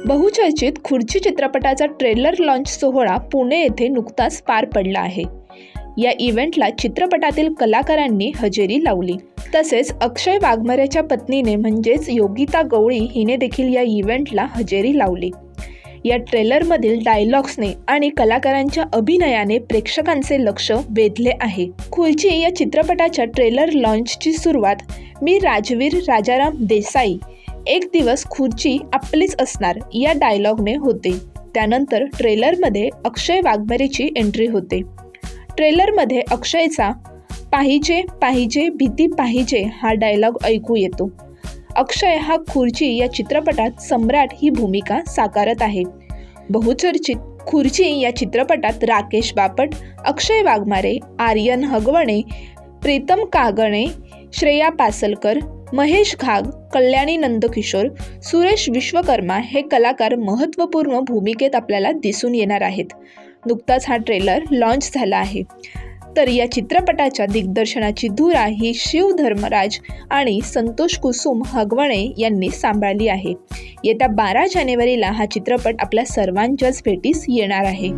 बहुचर्चित खुर्ची चित्रपटाचा ट्रेलर लॉन्च सोहळा पुणे येथे नुकताच पार पडला आहे। या इव्हेंटला चित्रपटातील कलाकारांनी हजेरी लावली। तसेच अक्षय वाघमारेच्या पत्नीने म्हणजेच योगिता गवळी हिने देखील या इव्हेंटला हजेरी लावली। या ट्रेलरमधील डायलॉग्सने आणि कलाकारांच्या अभिनयाने प्रेक्षकांचे लक्ष वेधले आहे। खुर्ची या चित्रपटाच्या ट्रेलर लॉन्चची सुरुवात मी राजवीर राजाराम देसाई एक दिवस खुर्ची आपलीच असणार या डायलॉगने होते। त्यानंतर ट्रेलरमध्ये अक्षय वाघमारेची एंट्री होते। ट्रेलरमध्ये अक्षयचा पाहिजे पाहिजे भीती पाहिजे हा डायलॉग ऐकू येतो। अक्षय हा खुर्ची या चित्रपटात सम्राट ही भूमिका साकारत आहे। बहुचर्चित खुर्ची या चित्रपटात राकेश बापट, अक्षय वाघमारे, आर्यन हगवणे, प्रीतम कागणे, श्रेया पासलकर, महेश घाग, कल्याणी नंदकिशोर, सुरेश विश्वकर्मा हे कलाकार महत्त्वपूर्ण भूमिकेत आपल्याला दिसून येणार आहेत। नुकताच हा ट्रेलर लॉन्च झाला आहे। तर या चित्रपटाच्या दिग्दर्शनाची धुरा ही शिव धर्मराज आणि संतोष कुसुम हगवणे यांनी सांभाळली आहे। येत्या 12 जानेवारीला हा चित्रपट आपल्या सर्वांच्याच भेटीस येणार आहे।